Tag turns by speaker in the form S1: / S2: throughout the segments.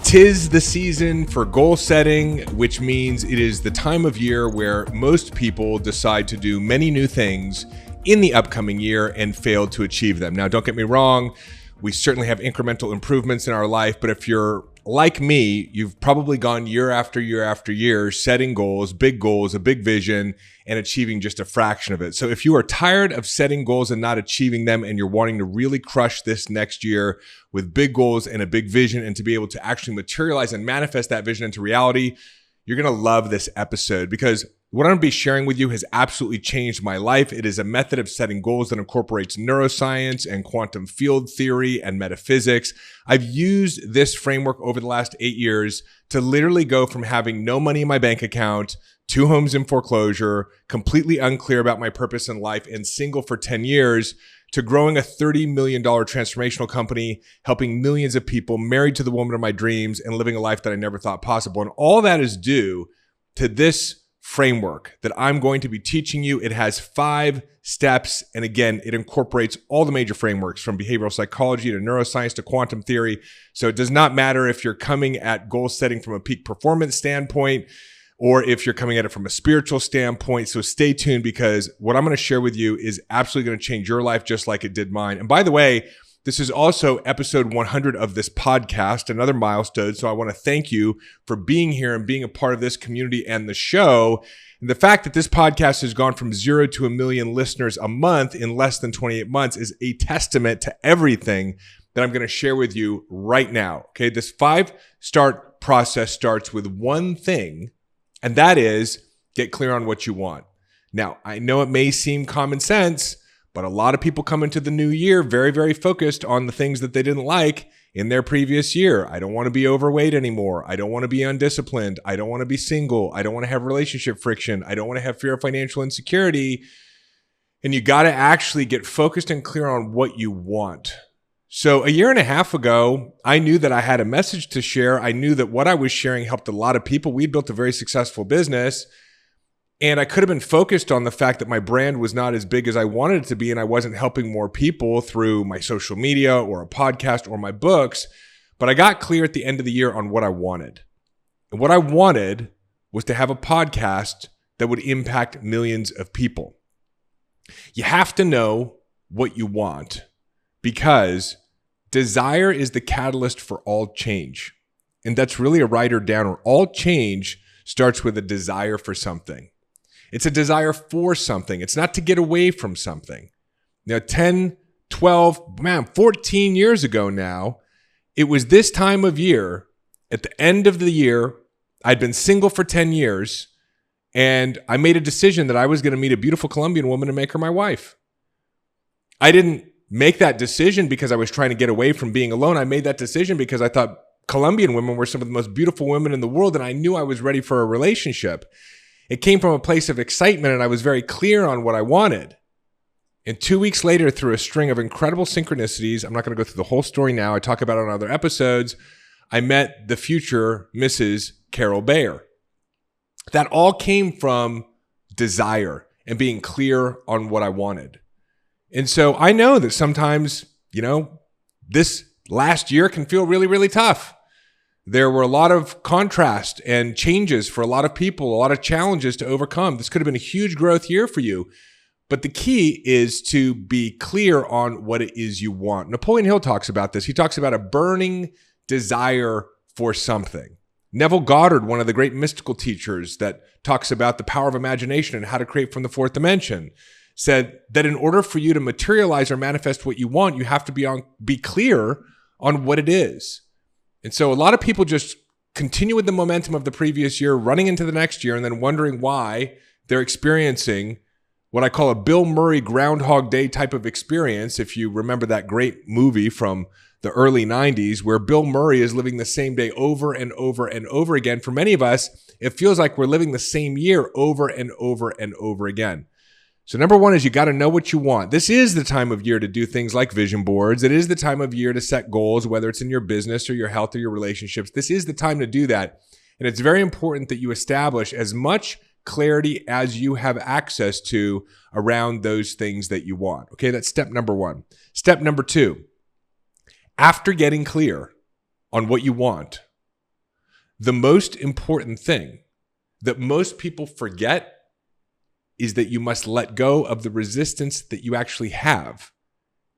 S1: 'Tis the season for goal setting, which means it is the time of year where most people decide to do many new things in the upcoming year and fail to achieve them. Now, don't get me wrong, we certainly have incremental improvements in our life, but if you're like me, you've probably gone year after year after year setting goals, a big vision, and achieving just a fraction of it. So if you are tired of setting goals and not achieving them, and you're wanting to really crush this next year with big goals and a big vision, and to be able to actually materialize and manifest that vision into reality, you're going to love this episode, because what I'm going to be sharing with you has absolutely changed my life. It is a method of setting goals that incorporates neuroscience and quantum field theory and metaphysics. I've used this framework over the last 8 years to literally go from having no money in my bank account, 2 homes in foreclosure, completely unclear about my purpose in life, and single for 10 years, to growing a $30 million transformational company, helping millions of people, married to the woman of my dreams, and living a life that I never thought possible. And all that is due to this framework that I'm going to be teaching you. It has 5 steps. And again, it incorporates all the major frameworks from behavioral psychology to neuroscience to quantum theory. So it does not matter if you're coming at goal setting from a peak performance standpoint, or if you're coming at it from a spiritual standpoint. So stay tuned, because what I'm going to share with you is absolutely going to change your life just like it did mine. And by the way, this is also episode 100 of this podcast, another milestone. So I want to thank you for being here and being a part of this community and the show. And the fact that this podcast has gone from 0 to 1 million listeners a month in less than 28 months is a testament to everything that I'm going to share with you right now. Okay, this 5-start process starts with one thing, and that is get clear on what you want. Now, I know it may seem common sense, but a lot of people come into the new year very, very focused on the things that they didn't like in their previous year. I don't want to be overweight anymore. I don't want to be undisciplined. I don't want to be single. I don't want to have relationship friction. I don't want to have fear of financial insecurity. And you got to actually get focused and clear on what you want. So 1.5 years ago, I knew that I had a message to share. I knew that what I was sharing helped a lot of people. We'd built a very successful business. And I could have been focused on the fact that my brand was not as big as I wanted it to be, and I wasn't helping more people through my social media or a podcast or my books. But I got clear at the end of the year on what I wanted. And what I wanted was to have a podcast that would impact millions of people. You have to know what you want, because desire is the catalyst for all change. And that's really a writer downer. All change starts with a desire for something. It's a desire for something. It's not to get away from something. Now, 10, 12, 14 years ago now, it was this time of year, at the end of the year, I'd been single for 10 years, and I made a decision that I was going to meet a beautiful Colombian woman and make her my wife. I didn't make that decision because I was trying to get away from being alone. I made that decision because I thought Colombian women were some of the most beautiful women in the world, and I knew I was ready for a relationship. It came from a place of excitement, and I was very clear on what I wanted. And 2 weeks later, through a string of incredible synchronicities, I'm not going to go through the whole story now, I talk about it on other episodes, I met the future Mrs. Carol Bayer. That all came from desire and being clear on what I wanted. And so I know that sometimes, this last year can feel really, really tough. There were a lot of contrast and changes for a lot of people, a lot of challenges to overcome. This could have been a huge growth year for you. But the key is to be clear on what it is you want. Napoleon Hill talks about this. He talks about a burning desire for something. Neville Goddard, one of the great mystical teachers that talks about the power of imagination and how to create from the 4th dimension, said that in order for you to materialize or manifest what you want, you have to be clear on what it is. And so a lot of people just continue with the momentum of the previous year, running into the next year, and then wondering why they're experiencing what I call a Bill Murray Groundhog Day type of experience. If you remember that great movie from the early 90s, where Bill Murray is living the same day over and over and over again. For many of us, it feels like we're living the same year over and over and over again. So number one is you got to know what you want. This is the time of year to do things like vision boards. It is the time of year to set goals, whether it's in your business or your health or your relationships. This is the time to do that. And it's very important that you establish as much clarity as you have access to around those things that you want. Okay, that's step number one. Step number two, after getting clear on what you want, the most important thing that most people forget is that you must let go of the resistance that you actually have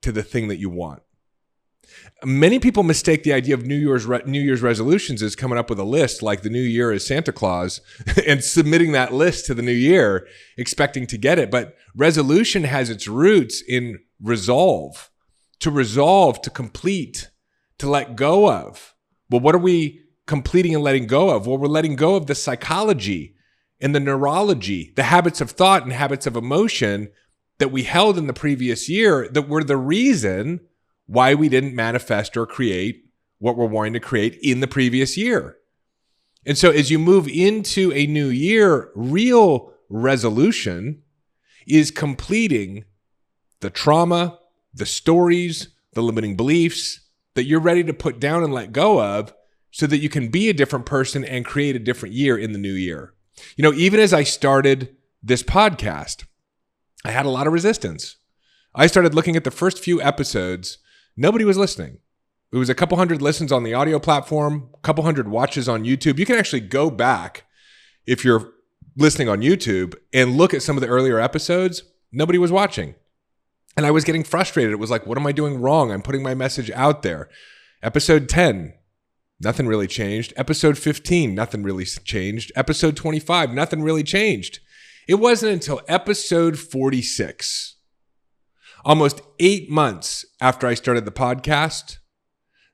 S1: to the thing that you want. Many people mistake the idea of New Year's resolutions as coming up with a list like the new year is Santa Claus and submitting that list to the new year, expecting to get it. But resolution has its roots in resolve, to complete, to let go of. Well, what are we completing and letting go of? Well, we're letting go of the psychology and the neurology, the habits of thought and habits of emotion that we held in the previous year that were the reason why we didn't manifest or create what we're wanting to create in the previous year. And so as you move into a new year, real resolution is completing the trauma, the stories, the limiting beliefs that you're ready to put down and let go of so that you can be a different person and create a different year in the new year. You know, even as I started this podcast, I had a lot of resistance. I started looking at the first few episodes. Nobody was listening. It was a couple hundred listens on the audio platform, a couple hundred watches on YouTube. You can actually go back if you're listening on YouTube and look at some of the earlier episodes. Nobody was watching. And I was getting frustrated. It was like, what am I doing wrong? I'm putting my message out there. Episode 10, nothing really changed. Episode 15, nothing really changed. Episode 25, nothing really changed. It wasn't until episode 46, almost 8 months after I started the podcast,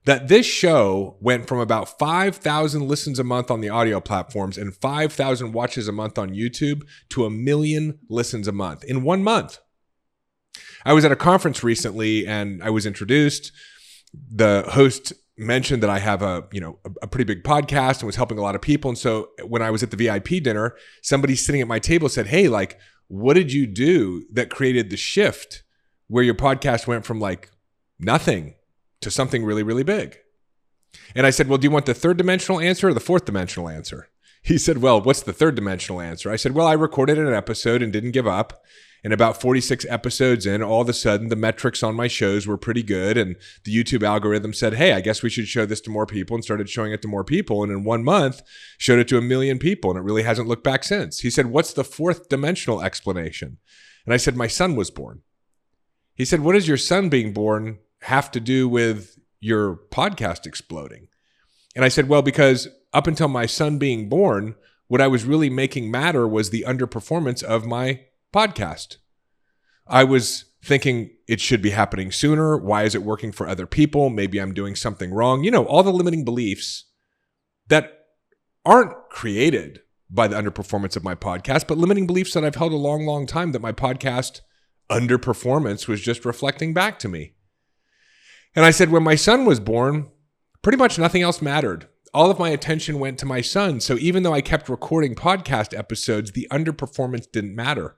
S1: that this show went from about 5,000 listens a month on the audio platforms and 5,000 watches a month on YouTube to 1 million listens a month in 1 month. I was at a conference recently and I was introduced. The host mentioned that I have a pretty big podcast and was helping a lot of people. And so when I was at the VIP dinner, somebody sitting at my table said, hey, like, what did you do that created the shift where your podcast went from like nothing to something really, really big? And I said, well, do you want the third dimensional answer or the fourth dimensional answer? He said, well, what's the third dimensional answer? I said, well, I recorded an episode and didn't give up. And about 46 episodes in, all of a sudden, the metrics on my shows were pretty good. And the YouTube algorithm said, hey, I guess we should show this to more people, and started showing it to more people. And in 1 month, showed it to 1 million people. And it really hasn't looked back since. He said, what's the fourth dimensional explanation? And I said, my son was born. He said, what does your son being born have to do with your podcast exploding? And I said, well, because up until my son being born, what I was really making matter was the underperformance of my podcast. I was thinking it should be happening sooner. Why is it working for other people? Maybe I'm doing something wrong. You know, all the limiting beliefs that aren't created by the underperformance of my podcast, but limiting beliefs that I've held a long, long time that my podcast underperformance was just reflecting back to me. And I said, when my son was born, pretty much nothing else mattered. All of my attention went to my son. So even though I kept recording podcast episodes, the underperformance didn't matter.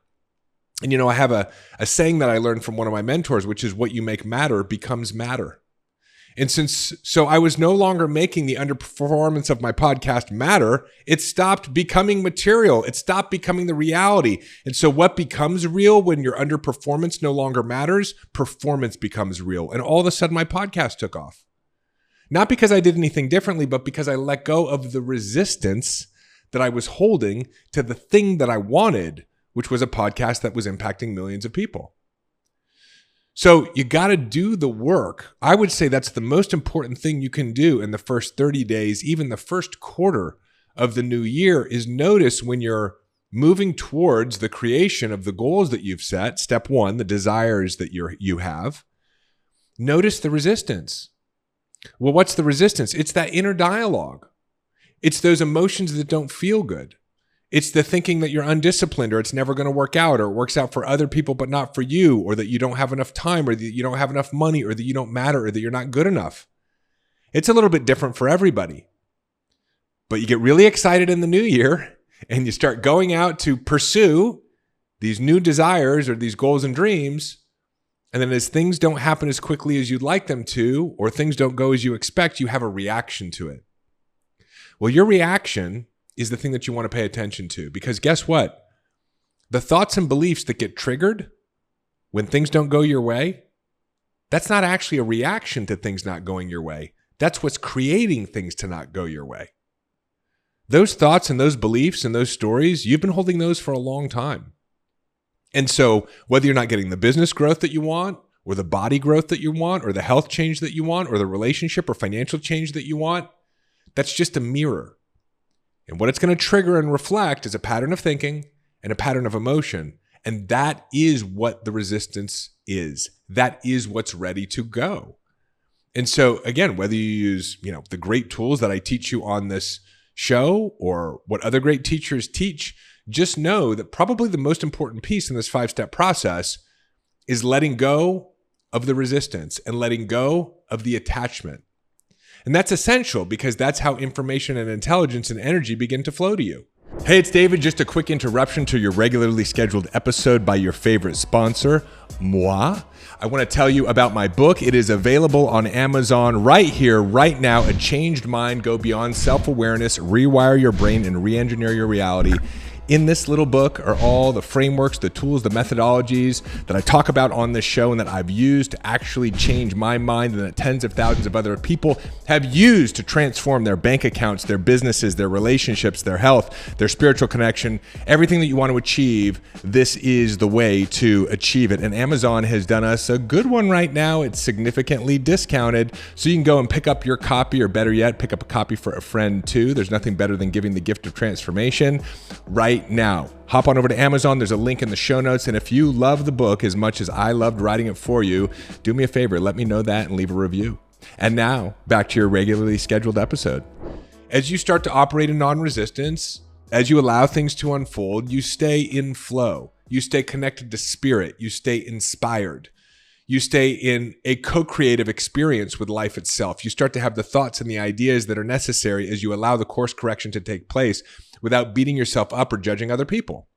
S1: And, you know, I have a saying that I learned from one of my mentors, which is what you make matter becomes matter. And so I was no longer making the underperformance of my podcast matter. It stopped becoming material. It stopped becoming the reality. And so what becomes real when your underperformance no longer matters? Performance becomes real. And all of a sudden my podcast took off. Not because I did anything differently, but because I let go of the resistance that I was holding to the thing that I wanted, which was a podcast that was impacting millions of people. So you got to do the work. I would say that's the most important thing you can do in the first 30 days, even the first quarter of the new year, is notice when you're moving towards the creation of the goals that you've set. Step one, the desires that you have. Notice the resistance. Well, what's the resistance? It's that inner dialogue. It's those emotions that don't feel good. It's the thinking that you're undisciplined, or it's never going to work out, or it works out for other people but not for you, or that you don't have enough time, or that you don't have enough money, or that you don't matter, or that you're not good enough. It's a little bit different for everybody. But you get really excited in the new year and you start going out to pursue these new desires or these goals and dreams. And then as things don't happen as quickly as you'd like them to, or things don't go as you expect, you have a reaction to it. Well, your reaction is the thing that you want to pay attention to, because guess what? The thoughts and beliefs that get triggered when things don't go your way, that's not actually a reaction to things not going your way. That's what's creating things to not go your way. those thoughts and those beliefs and those stories, you've been holding those for a long time. And so whether you're not getting the business growth that you want, or the body growth that you want, or the health change that you want, or the relationship or financial change that you want, that's just a mirror. And what it's going to trigger and reflect is a pattern of thinking and a pattern of emotion. And that is what the resistance is. That is what's ready to go. And so again, whether you use, the great tools that I teach you on this show or what other great teachers teach, just know that probably the most important piece in this 5-step process is letting go of the resistance and letting go of the attachment. And that's essential because that's how information and intelligence and energy begin to flow to you. Hey, it's David. Just a quick interruption to your regularly scheduled episode by your favorite sponsor, moi. I want to tell you about my book. It is available on Amazon right here, right now. A Changed Mind, Go Beyond Self-Awareness, Rewire Your Brain, and Re-Engineer Your Reality. In this little book are all the frameworks, the tools, the methodologies that I talk about on this show and that I've used to actually change my mind and that tens of thousands of other people have used to transform their bank accounts, their businesses, their relationships, their health, their spiritual connection, everything that you want to achieve. This is the way to achieve it. And Amazon has done us a good one right now. It's significantly discounted. So you can go and pick up your copy, or better yet, pick up a copy for a friend too. There's nothing better than giving the gift of transformation right now. Hop on over to Amazon. There's a link in the show notes. And if you love the book as much as I loved writing it for you, do me a favor, let me know that and leave a review. And now back to your regularly scheduled episode. As you start to operate in non-resistance, as you allow things to unfold, you stay in flow. You stay connected to spirit. You stay inspired. You stay in a co-creative experience with life itself. You start to have the thoughts and the ideas that are necessary as you allow the course correction to take place without beating yourself up or judging other people.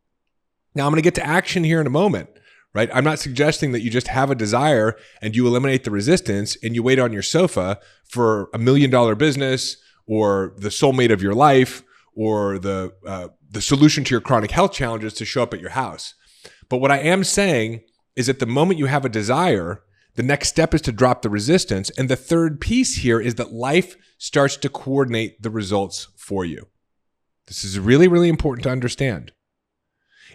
S1: Now, I'm going to get to action here in a moment, right? I'm not suggesting that you just have a desire and you eliminate the resistance and you wait on your sofa for $1 million business or the soulmate of your life or the solution to your chronic health challenges to show up at your house. But what I am saying is at the moment you have a desire, the next step is to drop the resistance. And the third piece here is that life starts to coordinate the results for you. This is really, really important to understand.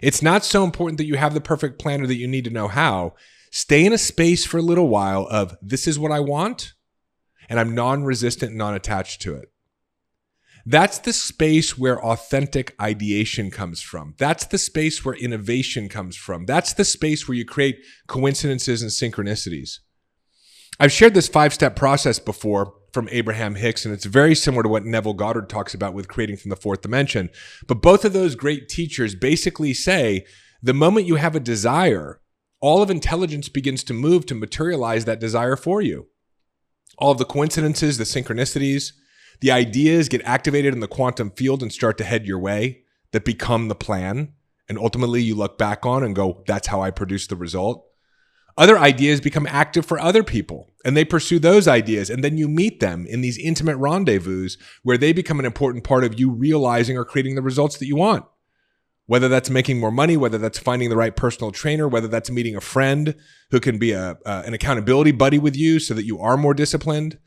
S1: It's not so important that you have the perfect plan or that you need to know how. Stay in a space for a little while of this is what I want, and I'm non-resistant and non-attached to it. That's the space where authentic ideation comes from. That's the space where innovation comes from. That's the space where you create coincidences and synchronicities. I've shared this 5-step process before from Abraham Hicks, and it's very similar to what Neville Goddard talks about with creating from the fourth dimension. But both of those great teachers basically say the moment you have a desire, all of intelligence begins to move to materialize that desire for you. All of the coincidences, the synchronicities, the ideas get activated in the quantum field and start to head your way that become the plan. And ultimately you look back on and go, that's how I produced the result. Other ideas become active for other people and they pursue those ideas. And then you meet them in these intimate rendezvous where they become an important part of you realizing or creating the results that you want. Whether that's making more money, whether that's finding the right personal trainer, whether that's meeting a friend who can be an accountability buddy with you so that you are more disciplined,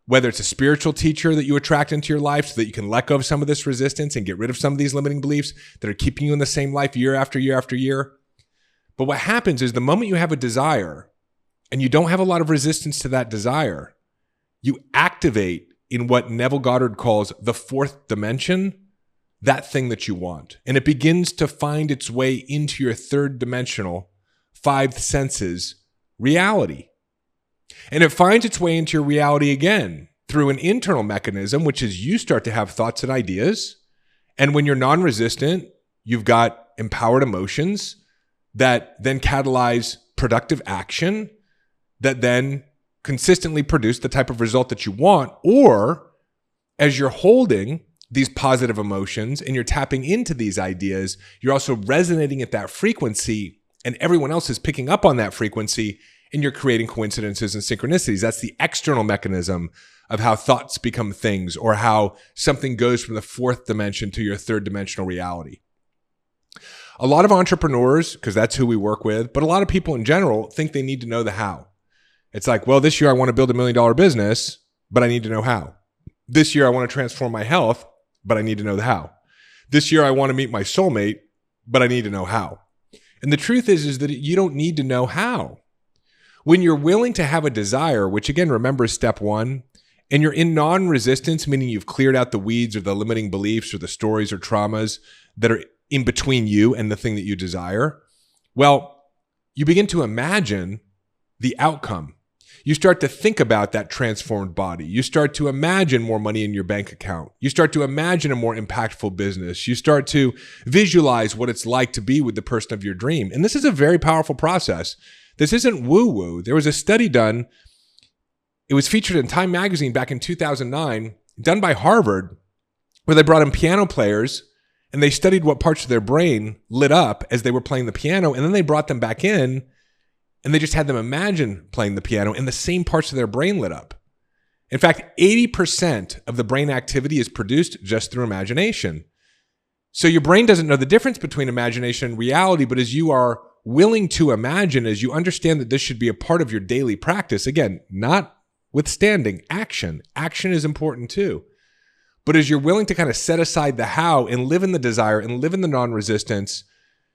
S1: whether it's a spiritual teacher that you attract into your life so that you can let go of some of this resistance and get rid of some of these limiting beliefs that are keeping you in the same life year after year after year. But what happens is the moment you have a desire and you don't have a lot of resistance to that desire, you activate in what Neville Goddard calls the fourth dimension, that thing that you want. And it begins to find its way into your third dimensional, 5 senses reality. And it finds its way into your reality again through an internal mechanism, which is you start to have thoughts and ideas. And when you're non-resistant, you've got empowered emotions that then catalyze productive action that then consistently produce the type of result that you want. Or as you're holding these positive emotions and you're tapping into these ideas, you're also resonating at that frequency and everyone else is picking up on that frequency and you're creating coincidences and synchronicities. That's the external mechanism of how thoughts become things or how something goes from the fourth dimension to your third dimensional reality. A lot of entrepreneurs, because that's who we work with, but a lot of people in general think they need to know the how. It's like, well, this year I want to build $1 million business, but I need to know how. This year I want to transform my health, but I need to know the how. This year, I want to meet my soulmate, but I need to know how. And the truth is that you don't need to know how. When you're willing to have a desire, which again, remember is step one, and you're in non-resistance, meaning you've cleared out the weeds or the limiting beliefs or the stories or traumas that are in between you and the thing that you desire, well, you begin to imagine the outcome. You start to think about that transformed body. You start to imagine more money in your bank account. You start to imagine a more impactful business. You start to visualize what it's like to be with the person of your dream. And this is a very powerful process. This isn't woo-woo. There was a study done. It was featured in Time magazine back in 2009, done by Harvard, where they brought in piano players and they studied what parts of their brain lit up as they were playing the piano. And then they brought them back in and they just had them imagine playing the piano and the same parts of their brain lit up. In fact, 80% of the brain activity is produced just through imagination. So your brain doesn't know the difference between imagination and reality, but as you are willing to imagine, as you understand that this should be a part of your daily practice, again, notwithstanding action. Action is important too. But as you're willing to kind of set aside the how and live in the desire and live in the non-resistance,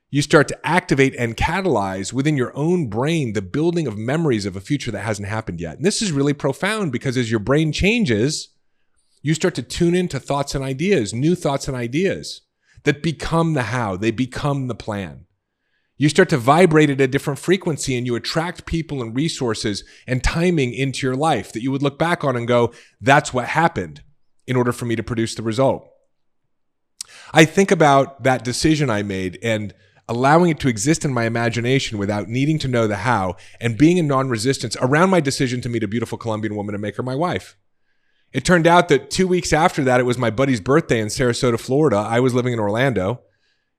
S1: you start to activate and catalyze within your own brain the building of memories of a future that hasn't happened yet. And this is really profound because as your brain changes, you start to tune into thoughts and ideas, new thoughts and ideas that become the how, they become the plan. You start to vibrate at a different frequency and you attract people and resources and timing into your life that you would look back on and go, that's what happened in order for me to produce the result. I think about that decision I made and allowing it to exist in my imagination without needing to know the how and being in non-resistance around my decision to meet a beautiful Colombian woman and make her my wife. It turned out that 2 weeks after that, it was my buddy's birthday in Sarasota, Florida. I was living in Orlando.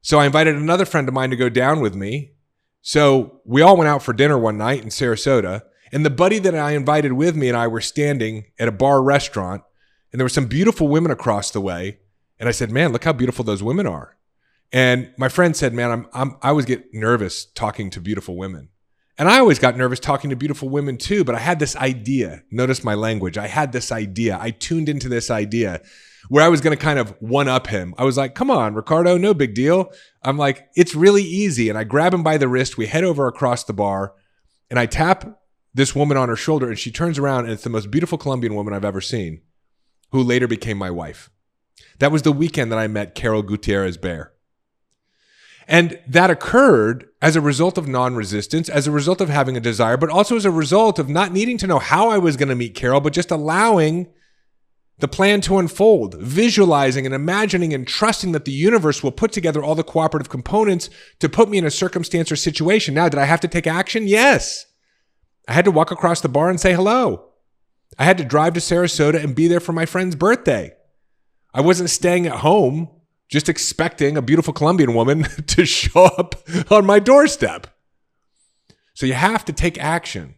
S1: So I invited another friend of mine to go down with me. So we all went out for dinner one night in Sarasota. And the buddy that I invited with me and I were standing at a bar restaurant. And there were some beautiful women across the way. And I said, man, look how beautiful those women are. And my friend said, man, I always get nervous talking to beautiful women. And I always got nervous talking to beautiful women too, but I had this idea. Notice my language. I had this idea. I tuned into this idea where I was going to kind of one-up him. I was like, come on, Ricardo, no big deal. I'm like, it's really easy. And I grab him by the wrist. We head over across the bar and I tap this woman on her shoulder and she turns around and it's the most beautiful Colombian woman I've ever seen, who later became my wife. That was the weekend that I met Carol Gutierrez Bear. And that occurred as a result of non-resistance, as a result of having a desire, but also as a result of not needing to know how I was going to meet Carol, but just allowing the plan to unfold, visualizing and imagining and trusting that the universe will put together all the cooperative components to put me in a circumstance or situation. Now, did I have to take action? Yes. I had to walk across the bar and say hello. I had to drive to Sarasota and be there for my friend's birthday. I wasn't staying at home just expecting a beautiful Colombian woman to show up on my doorstep. So you have to take action.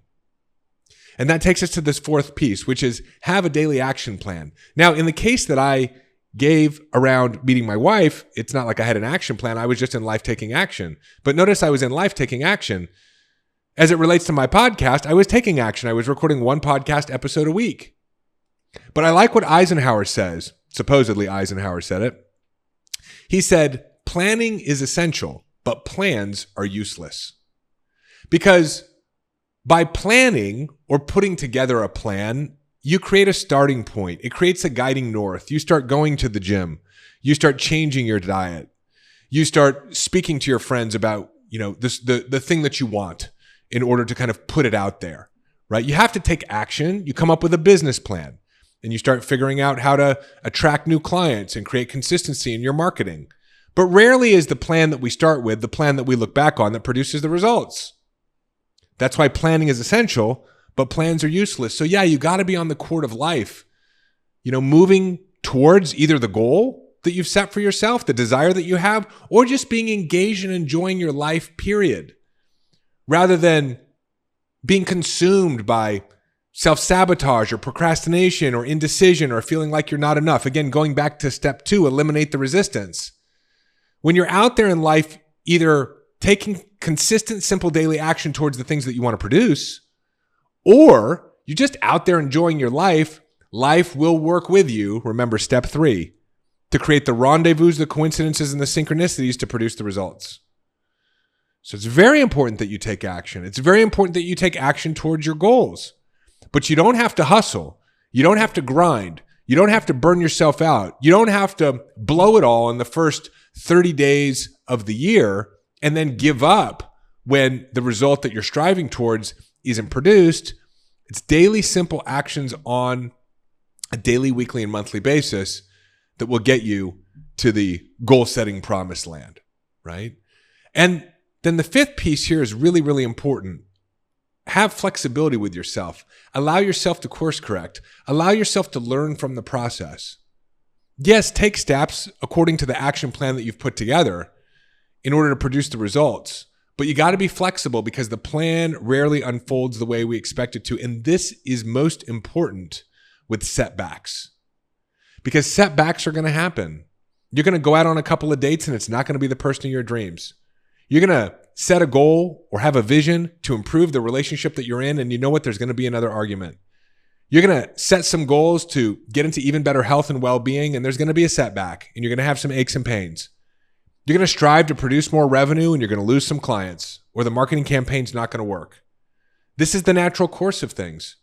S1: And that takes us to this fourth piece, which is have a daily action plan. Now, in the case that I gave around meeting my wife, it's not like I had an action plan. I was just in life taking action. But notice I was in life taking action. As it relates to my podcast, I was taking action. I was recording one podcast episode a week. But I like what Eisenhower says. Supposedly Eisenhower said it. He said, planning is essential, but plans are useless. Because by planning or putting together a plan, you create a starting point. It creates a guiding north. You start going to the gym. You start changing your diet. You start speaking to your friends about, the thing that you want in order to kind of put it out there, right? You have to take action. You come up with a business plan. And you start figuring out how to attract new clients and create consistency in your marketing. But rarely is the plan that we start with the plan that we look back on that produces the results. That's why planning is essential, but plans are useless. So yeah, you got to be on the court of life, moving towards either the goal that you've set for yourself, the desire that you have, or just being engaged and enjoying your life, period. Rather than being consumed by self-sabotage or procrastination or indecision or feeling like you're not enough. Again, going back to step 2, eliminate the resistance. When you're out there in life, either taking consistent, simple daily action towards the things that you want to produce, or you're just out there enjoying your life, life will work with you, remember step 3, to create the rendezvous, the coincidences, and the synchronicities to produce the results. So it's very important that you take action. It's very important that you take action towards your goals. But you don't have to hustle. You don't have to grind. You don't have to burn yourself out. You don't have to blow it all in the first 30 days of the year and then give up when the result that you're striving towards isn't produced. It's daily, simple actions on a daily, weekly, and monthly basis that will get you to the goal-setting promised land, right? And then the fifth piece here is really, really important. Have flexibility with yourself. Allow yourself to course correct. Allow yourself to learn from the process. Yes, take steps according to the action plan that you've put together in order to produce the results. But you got to be flexible because the plan rarely unfolds the way we expect it to. And this is most important with setbacks. Because setbacks are going to happen. You're going to go out on a couple of dates and it's not going to be the person of your dreams. You're going to set a goal or have a vision to improve the relationship that you're in, and you know what? There's going to be another argument. You're going to set some goals to get into even better health and well-being, and there's going to be a setback, and you're going to have some aches and pains. You're going to strive to produce more revenue, and you're going to lose some clients, or the marketing campaign's not going to work. This is the natural course of things.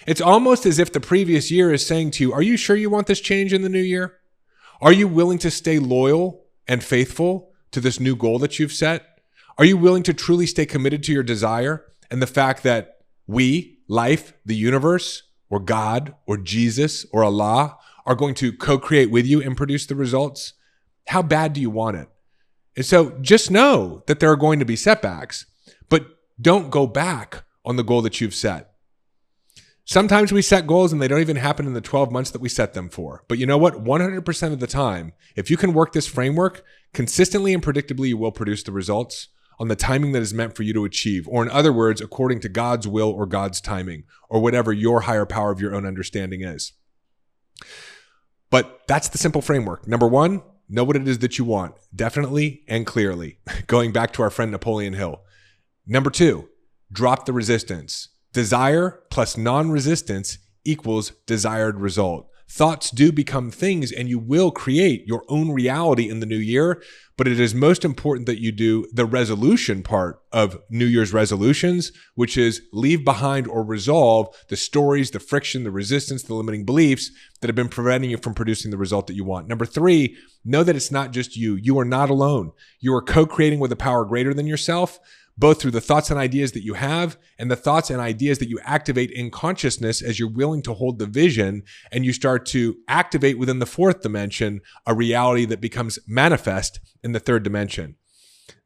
S1: It's almost as if the previous year is saying to you, are you sure you want this change in the new year? Are you willing to stay loyal and faithful to this new goal that you've set? Are you willing to truly stay committed to your desire and the fact that we, life, the universe, or God, or Jesus, or Allah are going to co-create with you and produce the results? How bad do you want it? And so just know that there are going to be setbacks, but don't go back on the goal that you've set. Sometimes we set goals and they don't even happen in the 12 months that we set them for. But you know what? 100% of the time, if you can work this framework consistently and predictably, you will produce the results on the timing that is meant for you to achieve, or in other words, according to God's will or God's timing, or whatever your higher power of your own understanding is. But that's the simple framework. Number one, know what it is that you want, definitely and clearly. Going back to our friend Napoleon Hill. Number two, drop the resistance. Desire plus non-resistance equals desired result. Thoughts do become things, and you will create your own reality in the new year, but it is most important that you do the resolution part of New Year's resolutions, which is leave behind or resolve the stories, the friction, the resistance, the limiting beliefs that have been preventing you from producing the result that you want. Number three, know that it's not just you. You are not alone. You are co-creating with a power greater than yourself, both through the thoughts and ideas that you have and the thoughts and ideas that you activate in consciousness as you're willing to hold the vision and you start to activate within the fourth dimension a reality that becomes manifest in the third dimension.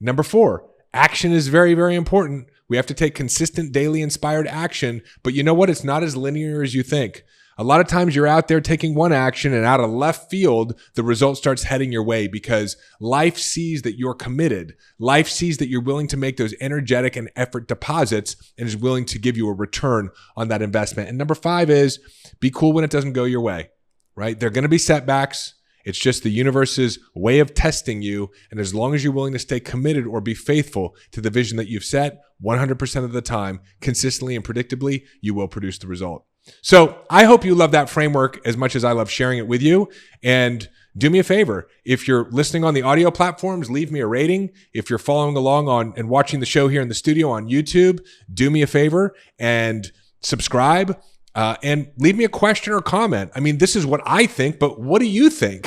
S1: Number four, action is very, very important. We have to take consistent daily inspired action, but you know what? It's not as linear as you think. A lot of times you're out there taking one action and out of left field, the result starts heading your way because life sees that you're committed. Life sees that you're willing to make those energetic and effort deposits and is willing to give you a return on that investment. And number five is be cool when it doesn't go your way, right? There are going to be setbacks. It's just the universe's way of testing you. And as long as you're willing to stay committed or be faithful to the vision that you've set, 100% of the time, consistently and predictably, you will produce the result. So I hope you love that framework as much as I love sharing it with you. And do me a favor. If you're listening on the audio platforms, leave me a rating. If you're following along on and watching the show here in the studio on YouTube, do me a favor and subscribe. And leave me a question or comment. I mean, this is what I think, but what do you think?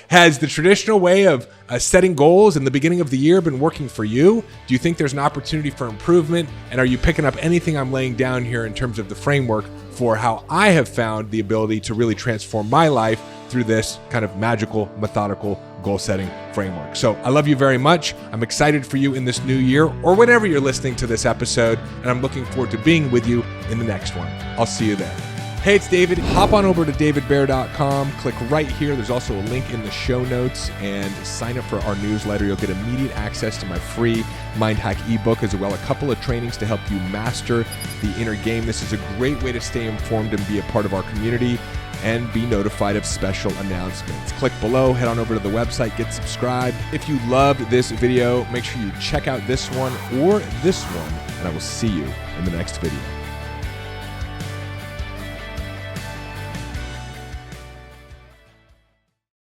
S1: Has the traditional way of setting goals in the beginning of the year been working for you? Do you think there's an opportunity for improvement? And are you picking up anything I'm laying down here in terms of the framework for how I have found the ability to really transform my life through this kind of magical, methodical goal-setting framework? So I love you very much. I'm excited for you in this new year or whenever you're listening to this episode, and I'm looking forward to being with you in the next one. I'll see you there. Hey, it's David. Hop on over to davidbear.com. Click right here. There's also a link in the show notes and sign up for our newsletter. You'll get immediate access to my free Mind Hack ebook, as well as a couple of trainings to help you master the inner game. This is a great way to stay informed and be a part of our community and be notified of special announcements. Click below, head on over to the website, get subscribed. If you loved this video, make sure you check out this one or this one, and I will see you in the next video.